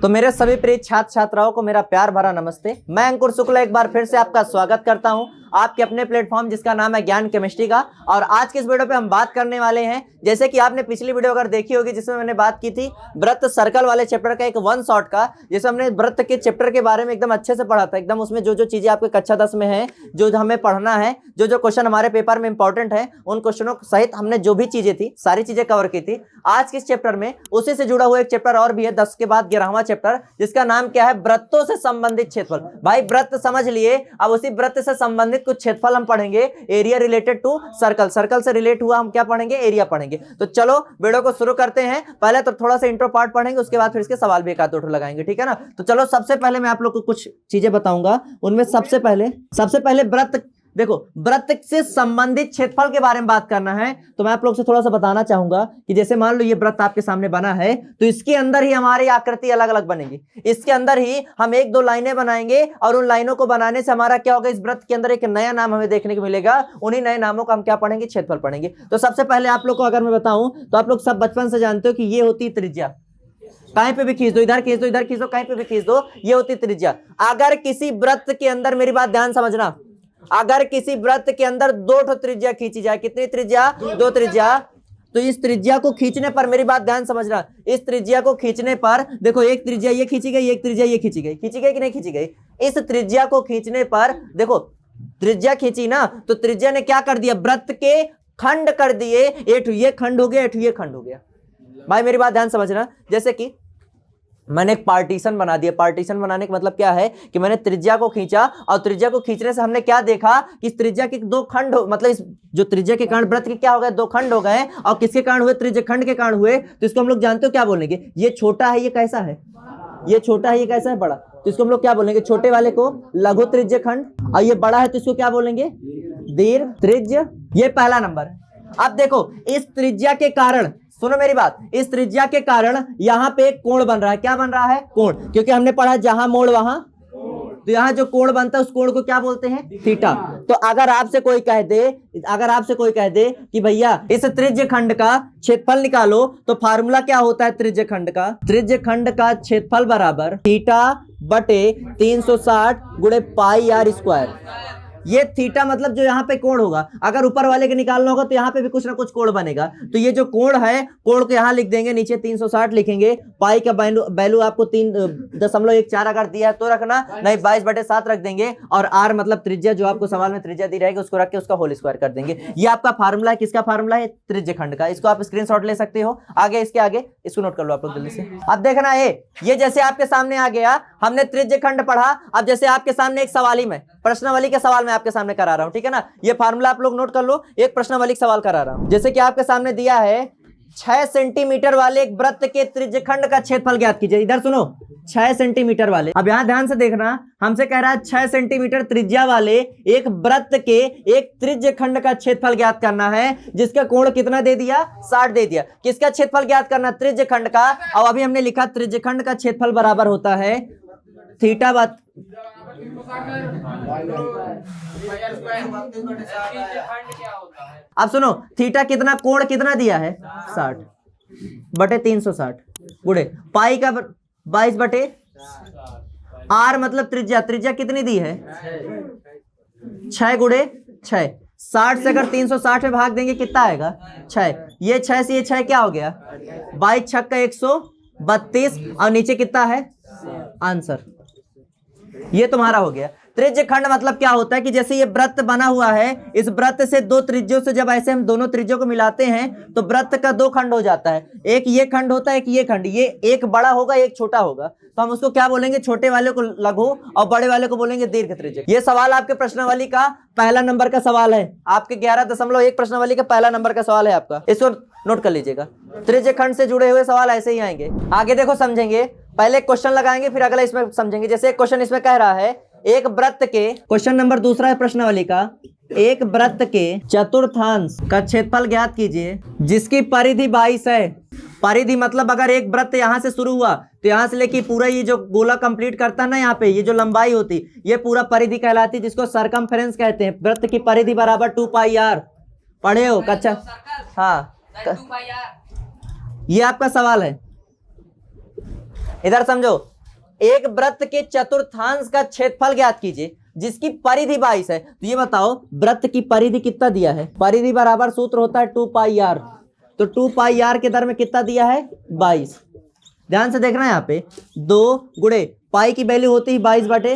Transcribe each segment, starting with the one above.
तो मेरे सभी प्रिय छात्र छात्राओं को मेरा प्यार भरा नमस्ते। मैं अंकुर शुक्ला एक बार फिर से आपका स्वागत करता हूं आपके अपने प्लेटफॉर्म जिसका नाम है ज्ञान केमिस्ट्री का। और आज के इस वीडियो पे हम बात करने वाले हैं, जैसे कि आपने पिछली वीडियो अगर देखी होगी जिसमें मैंने बात की थी वृत्त सर्कल वाले चैप्टर का एक वन शॉट का, जिसमें हमने वृत्त के चैप्टर के बारे में एकदम अच्छे से पढ़ा था। एकदम उसमें जो जो चीजें आपके कक्षा 10 में है, जो हमें पढ़ना है, जो जो क्वेश्चन हमारे पेपर में इंपॉर्टेंट है, उन क्वेश्चनों सहित हमने जो भी चीजें थी सारी चीजें कवर की थी। आज के इस चैप्टर में उसी से जुड़ा हुआ एक चैप्टर और भी है, 10 के बाद 11वां चैप्टर, जिसका नाम क्या है, वृत्तों से संबंधित क्षेत्रफल। भाई वृत्त समझ लिए, अब उसी वृत्त से संबंधित कुछ क्षेत्रफल हम पढ़ेंगे। Area related to circle, circle से रिलेट हुआ हम क्या पढ़ेंगे, एरिया पढ़ेंगे। तो चलो वीडियो को शुरू करते हैं। पहले तो थोड़ा सा इंट्रो पार्ट पढ़ेंगे, उसके बाद फिर इसके सवाल भी एक आध लगाएंगे, ठीक है ना। तो चलो सबसे पहले मैं आप लोग को कुछ चीजें बताऊंगा। उनमें सबसे पहले वृत्त, देखो वृत्त से संबंधित क्षेत्रफल के बारे में बात करना है। तो मैं आप लोग से थोड़ा सा बताना चाहूंगा कि जैसे मान लो ये वृत्त आपके सामने बना है, तो इसके अंदर ही हमारी आकृति अलग अलग बनेगी। इसके अंदर ही हम एक दो लाइनें बनाएंगे और उन लाइनों को बनाने से हमारा क्या होगा, इस वृत्त के अंदर एक नया नाम हमें देखने को मिलेगा। उन्हीं नए नामों का हम क्या पढ़ेंगे, क्षेत्रफल पढ़ेंगे। तो सबसे पहले आप लोग को अगर मैं बताऊं तो आप लोग सब बचपन से जानते हो कि ये होती है त्रिज्या। कहीं पे भी खींच दो, इधर खींच दो, इधर खींच दो, कहीं पे भी खींच दो, ये होती त्रिज्या। अगर किसी वृत्त के अंदर, मेरी बात ध्यान समझना, अगर किसी वृत्त के अंदर दो ठो त्रिज्या खींची जाए, कितनी त्रिज्या, दो त्रिज्या, तो इस त्रिज्या को खींचने पर, मेरी बात ध्यान समझना, इस त्रिज्या को खींचने पर देखो, एक त्रिज्या ये खींची गई, एक त्रिज्या ये खींची गई, खींची गई कि नहीं खींची गई। इस त्रिज्या को खींचने पर देखो, त्रिज्या खींची ना, तो त्रिज्या ने क्या कर दिया, वृत्त के खंड कर दिए। एक ये खंड हो गया, एक ये खंड हो गया। भाई मेरी बात ध्यान समझना, जैसे कि मैंने एक पार्टीशन बना दिया। पार्टीशन बनाने का मतलब क्या है कि मैंने त्रिज्या को खींचा, और त्रिज्या को खींचने से हमने क्या देखा कि इस त्रिज्या के दो खंड, मतलब इस जो त्रिज्या के कारण वृत्त के क्या हो गए, दो खंड हो गए। और किसके कारण हुए, त्रिज्या खंड के कारण हुए। तो इसको हम लोग जानते हो क्या बोलेंगे, ये छोटा है, ये कैसा है, ये छोटा है, ये कैसा है, बड़ा। तो इसको हम लोग क्या बोलेंगे, छोटे वाले को लघु त्रिज्य खंड, और ये बड़ा है तो इसको क्या बोलेंगे, दीर्घ त्रिज्य। ये पहला नंबर है। अब देखो इस त्रिज्या के कारण, सुनो मेरी बात, इस त्रिज्या के कारण यहां पे एक कोण बन रहा है। क्या बन रहा है, कोण, क्योंकि हमने पढ़ा जहां मोड़ वहां, तो यहां जो कोण बनता है उस कोण को क्या बोलते हैं, थीटा। तो अगर आपसे कोई कह दे कि भैया इस त्रिज्य खंड का क्षेत्रफल निकालो, तो फार्मूला क्या होता है त्रिज्य खंड का, त्रिज्य खंड का क्षेत्रफल बराबर थीटा बटे 360 गुणे पाई आर स्क्वायर। ये थीटा मतलब जो यहाँ पे कोण होगा, अगर ऊपर वाले के निकालना होगा तो यहाँ पे भी कुछ ना कुछ कोण बनेगा। तो ये जो कोण है, कोण को यहाँ लिख देंगे, नीचे 360 लिखेंगे। पाई का वैल्यू आपको 3.14 अगर दिया है तो रखना, नहीं 22/7 रख देंगे। और आर मतलब त्रिज्या, जो आपको सवाल में त्रिज्या दी रहेगी उसको रख के उसका होल स्क्वायर कर देंगे। ये आपका फार्मूला है, किसका फार्मूला है, त्रिज्य खंड का। इसको आप स्क्रीनशॉट ले सकते हो। आगे इसके आगे इसको नोट कर लो आप लोग जल्दी से। अब देखना है, ये जैसे आपके सामने आ गया, हमने त्रिज्य खंड पढ़ा। अब जैसे आपके सामने एक सवाली में, प्रश्नावली का सवाल मैं आपके सामने करा रहा हूं, ठीक है ना। ये फार्मूला आप लोग नोट कर लो। एक प्रश्नावली का सवाल करा रहा हूं, जैसे कि आपके सामने दिया है 6 सेंटीमीटर वाले एक वृत्त के त्रिज्यखंड का क्षेत्रफल ज्ञात कीजिए। इधर सुनो, 6 सेंटीमीटर वाले, अब यहां ध्यान से देखना, हमसे कह रहा है 6 सेंटीमीटर त्रिज्या वाले एक वृत्त के एक त्रिज्यखंड का क्षेत्रफल ज्ञात करना है, जिसका कोण कितना दे दिया, 60 दे दिया। किसका क्षेत्रफल ज्ञात करना, त्रिज्यखंड का। और अभी हमने लिखा त्रिज्यखंड का क्षेत्रफल बराबर होता है थीटा बात, अब सुनो, थीटा कितना, कोण कितना दिया है, 60 बटे 360 गुणे पाई का 22 बटे आर मतलब त्रिज्या, त्रिज्या कितनी दी है, 6 गुणे 6। 60 से अगर 360 में भाग देंगे कितना आएगा, 6। ये 6 से ये 6 क्या हो गया, 22 छक्का 132, और नीचे कितना है आंसर। ये तुम्हारा हो गया। त्रिज्य खंड मतलब क्या होता है कि जैसे ये वृत्त बना हुआ है, इस वृत्त से दो त्रिज्यों से जब ऐसे हम दोनों त्रिज्यों को मिलाते हैं तो वृत्त का दो खंड हो जाता है। एक ये खंड होता है, एक ये खंड, ये एक बड़ा होगा एक छोटा होगा। तो हम उसको क्या बोलेंगे, छोटे वाले को लघु और बड़े वाले को बोलेंगे दीर्घ त्रिज्य। ये सवाल आपके प्रश्नावली का पहला नंबर का सवाल है, आपके 11.1 प्रश्नावली का पहला नंबर का सवाल है आपका, इसको नोट कर लीजिएगा। त्रिज्य खंड से जुड़े हुए सवाल ऐसे ही आएंगे। आगे देखो समझेंगे, पहले क्वेश्चन लगाएंगे फिर अगला इसमें समझेंगे। जैसे एक क्वेश्चन इसमें कह रहा है, एक वृत्त के, क्वेश्चन नंबर दूसरा है प्रश्नावली का, एक वृत्त के चतुर्थांश का क्षेत्रफल ज्ञात कीजिए जिसकी परिधि 22 है। परिधि मतलब अगर एक वृत्त यहाँ से शुरू हुआ तो यहाँ से लेके पूरा ये जो गोला कंप्लीट करता है ना, यहाँ पे ये जो लंबाई होती ये पूरा परिधि कहलाती है, जिसको सरकमफेरेंस कहते हैं। वृत्त की परिधि बराबर 2πr, पढ़े हो कच्चा, हाँ ये आपका सवाल है। इधर समझो, एक वृत्त के चतुर्थांश का क्षेत्रफल ज्ञात कीजिए जिसकी परिधि 22 है। तो ये बताओ वृत्त की परिधि कितना दिया है? परिधि बराबर सूत्र होता है 2 पाई आर। तो 2 पाई आर के दर में कितना दिया है? 22। ध्यान से देखना यहाँ पे 2 गुणे पाई की वैल्यू होती है 22 बटे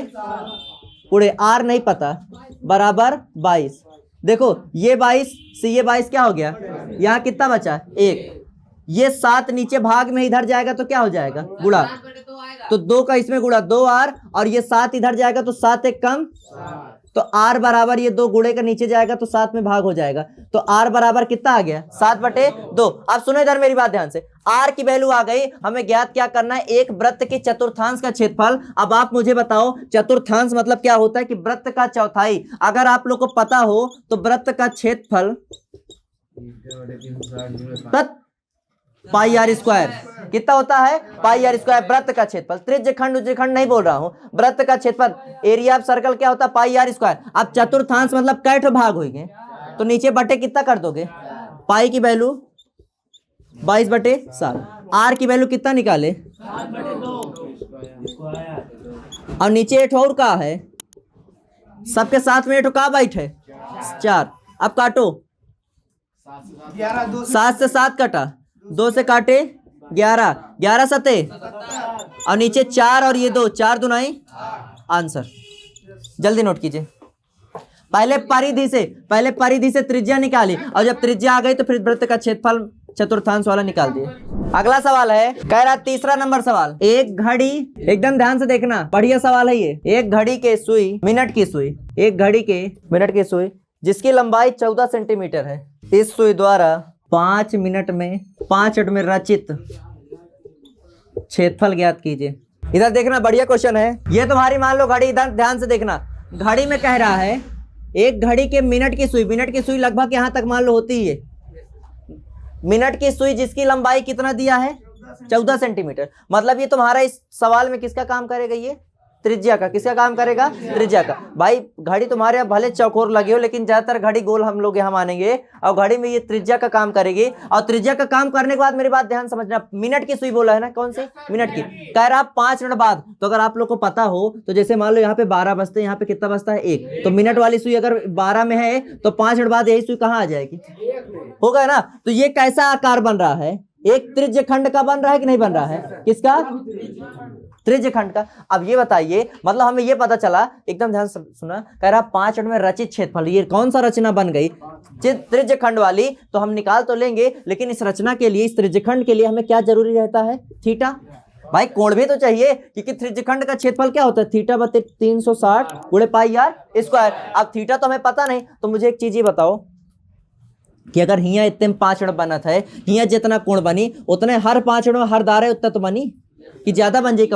गुणे आर नहीं पता बराबर 22। देखो ये 22 से ये 22 क्या हो गया? यहाँ कितना बचा? 1। ये 7 नीचे भाग में इधर जाएगा तो क्या हो जाएगा? गुणा। तो 2 का इसमें गुणा 2r और ये 7 इधर जाएगा तो 7 एक कम, तो r बराबर ये 2 गुणे का नीचे जाएगा तो 7 में भाग हो जाएगा। तो r बराबर कितना आ गया? 7 बटे 2। अब सुनो इधर मेरी बात ध्यान से, r की वैल्यू आ गई। हमें ज्ञात क्या करना है? एक वृत्त के चतुर्थांश का क्षेत्रफल। अब आप मुझे बताओ चतुर्थांश मतलब क्या होता है? कि वृत्त का चौथाई। अगर आप लोग को पता हो तो वृत्त का क्षेत्रफल पाई आर स्क्वायर कितना होता है? पाई आर स्क्वायर वृत्त का क्षेत्रफल। त्रिज्यखंड उज्जखंड नहीं बोल रहा हूं, वृत्त का क्षेत्रफल एरिया ऑफ सर्कल क्या होता है? पाई आर स्क्वायर। अब चतुर्थांश मतलब कैठ भाग होंगे तो नीचे बटे कितना कर दोगे? पाई की वैल्यू 22 बटे 7। आर की वैल्यू कितना निकाले? और नीचे 8 और का है सबके साथ में 8 का बाइट है 4। अब काटो 7 से 7 कटा, 2 से काटे 11, 11 सते और नीचे 4 और ये 2, 4 दुनाई आंसर। जल्दी नोट कीजिए। पहले परिधि से त्रिज्या निकाली और जब त्रिज्या आ गई तो फिर वृत्त का क्षेत्रफल चतुर्थांश वाला निकाल दिए। अगला सवाल है, कह रहा तीसरा नंबर सवाल। एक घड़ी, एकदम ध्यान से देखना, बढ़िया सवाल है ये। एक घड़ी के सुई, मिनट की सुई, एक घड़ी के मिनट की सुई जिसकी लंबाई 14 सेंटीमीटर है, इस सुई द्वारा 5 मिनट में रचित क्षेत्रफल ज्ञात कीजिए। इधर देखना, बढ़िया क्वेश्चन है ये तुम्हारी। मान लो घड़ी, इधर ध्यान से देखना, घड़ी में कह रहा है एक घड़ी के मिनट की सुई लगभग यहां तक मान लो होती है। मिनट की सुई जिसकी लंबाई कितना दिया है? 14 सेंटीमीटर। मतलब ये तुम्हारा इस सवाल में किसका काम करेगा? ये त्रिज्या का। किसका काम करेगा? त्रिज्या का। भाई घड़ी तुम्हारे यहाँ भले चौकोर लगे हो लेकिन ज्यादातर घड़ी गोल हम लोग यहाँ मानेंगे और घड़ी में ये त्रिज्या का काम करेगी। और त्रिज्या का काम करने के बाद मेरी बात ध्यान समझना, मिनट की सुई बोला है ना, कौन सी? मिनट की। कह रहा 5 मिनट बाद। तो अगर आप लोग को पता हो तो जैसे मान लो यहाँ पे 12 बजते हैं, यहाँ पे कितना बजता है? 1। तो मिनट वाली सुई अगर 12 में है तो 5 मिनट बाद यही सुई कहाँ आ जाएगी? होगा ना। तो ये कैसा आकार बन रहा है? एक त्रिज्यखंड का बन रहा है कि नहीं बन रहा है? किसका? त्रिज्यखंड का। अब ये बताइए, मतलब हमें ये पता चला, एकदम ध्यान से सुना, कह रहा 5 मिनट में रचित क्षेत्रफल। ये कौन सा रचना बन गई? त्रिज्यखंड वाली। तो हम निकाल तो लेंगे लेकिन इस रचना के लिए, इस त्रिज्यखंड के लिए हमें क्या जरूरी रहता है? थीटा। भाई कोण भी तो चाहिए क्योंकि त्रिज्यखंड का क्षेत्रफल क्या होता है? थीटा बटे 360 गुणे पाई आर स्क्वायर। अब थीटा तो हमें पता नहीं, तो मुझे एक चीज ये बताओ कि अगर हियां इतने में 5 मिनट बनत है, हियां जितना कोण बनी उतने हर 5 मिनट में हर दार है उतना तो बनी कि ज्यादा बन जाए?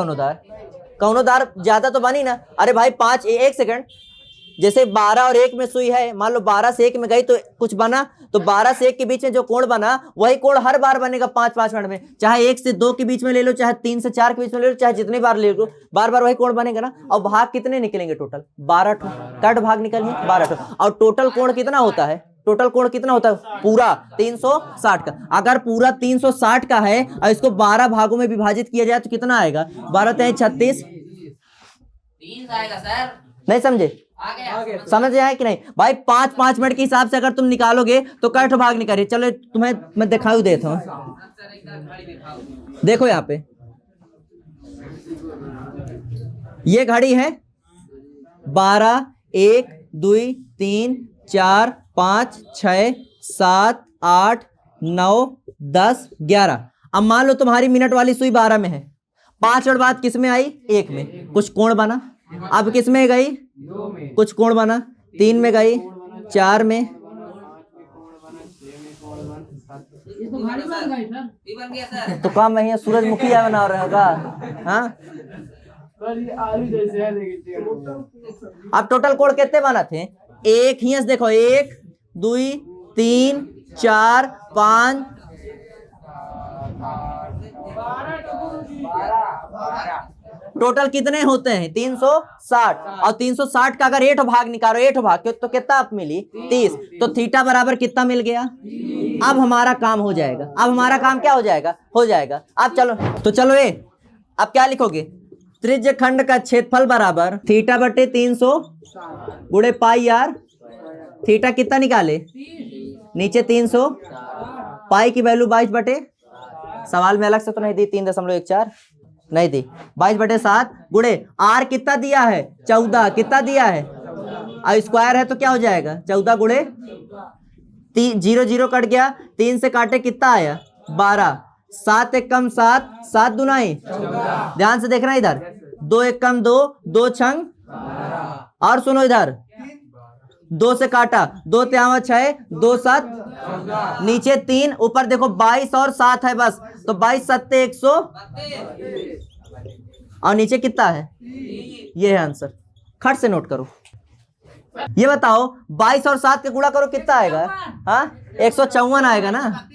कौनो दार ज्यादा तो बनी ना। अरे भाई 5, 1 सेकंड, जैसे 12 और 1 में सुई है, मान लो 12 से 1 में गई तो कुछ बना, तो 12 से 1 के बीच में जो कोण बना वही कोण हर बार बनेगा 5-5 मिनट में। चाहे 1 से 2 के बीच में ले लो, चाहे 3 से 4 के बीच में ले लो, चाहे जितनी बार ले लो, बार बार वही कोण बनेगा ना। और भाग कितने निकलेंगे? टोटल 12 कट भाग निकलेंगे 12। और टोटल कोण कितना होता है? टोटल कोण कितना होता है? पूरा 360 का। अगर पूरा 360 का है और इसको 12 भागों में विभाजित किया जाए तो कितना आएगा? 12 × 36 आएगा सर। नहीं समझे? समझ आया कि नहीं? भाई 5-5 मिनट के हिसाब से अगर तुम निकालोगे तो कट भाग निकालिए। चलो तुम्हें मैं दिखाई देता हूं। देखो यहाँ पे ये घड़ी है 12, 1, 2, 3, 4, 5, 6, 7, 8, 9, 10, 11। अब मान लो तुम्हारी मिनट वाली सुई 12 में है, 5 मिनट बाद किस में आई? 1 में। कुछ कोण बना। अब किस में गई? कुछ कोण बना। 3 में गई, 4 में। तो काम वही सूरजमुखी बना रहेगा। हाँ, अब टोटल कोण कितने बना थे? 1 ही देखो, 1, 2, 3, 4, 5, टोटल कितने होते हैं? 360। और 360 का अगर 8 भाग निकालो, 8 भाग तो कितना आप मिली? 30। तो थीटा बराबर कितना मिल गया? अब हमारा काम हो जाएगा। अब हमारा काम क्या हो जाएगा? हो जाएगा। अब चलो, तो चलो ये अब क्या लिखोगे? त्रिज्य खंड का क्षेत्रफल बराबर थीटा बटे 300 गुणे पाई आर। थीटा कितना निकाले, नीचे 300, पाई की वैल्यू 22 बटे, सवाल में अलग से तो नहीं दी 3.14 नहीं दी, 22/7 गुणे आर कितना दिया है 14, कितना दिया है और स्क्वायर है तो क्या हो जाएगा 14 गुणे 0 0 कट गया, 3 से काटे कितना आया 12, 7 एक कम 7, 7 दुनाई, ध्यान से देखना इधर, 2 एक कम 2, 2 छंग, और सुनो इधर 2 से काटा 2 त्यावा 6, 2 7, नीचे 3, ऊपर देखो 22 और 7 है बस, तो 22 7 100 और नीचे कितना है, ये है आंसर, खट से नोट करो। ये बताओ 22 और 7 के गुणा करो कितना आएगा, हाँ 154 आएगा ना,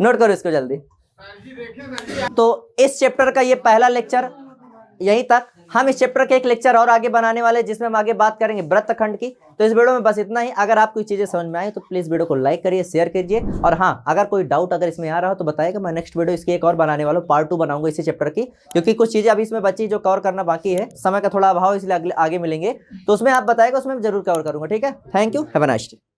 नोट करो इसको जल्दी। तो इस चैप्टर का ये पहला लेक्चर यहीं तक, हम इस चैप्टर के एक लेक्चर और आगे बनाने वाले जिसमें हम आगे बात करेंगे वृत्तखंड की। तो इस वीडियो में बस इतना ही। अगर आपको चीजें समझ में आए तो प्लीज वीडियो को लाइक करिए, शेयर कीजिए, और हाँ अगर कोई डाउट अगर इसमें आ रहा हो तो बताइएगा, मैं नेक्स्ट वीडियो इसकी एक और बनाने वाला हूँ, पार्ट 2 बनाऊंगा इसी चैप्टर की, क्योंकि कुछ चीजें अभी इसमें बची जो कवर करना बाकी है, समय का थोड़ा अभाव इसलिए आगे मिलेंगे, तो उसमें आप बताएगा, उसमें जरूर कवर करूंगा। ठीक है, thank you, have a nice day.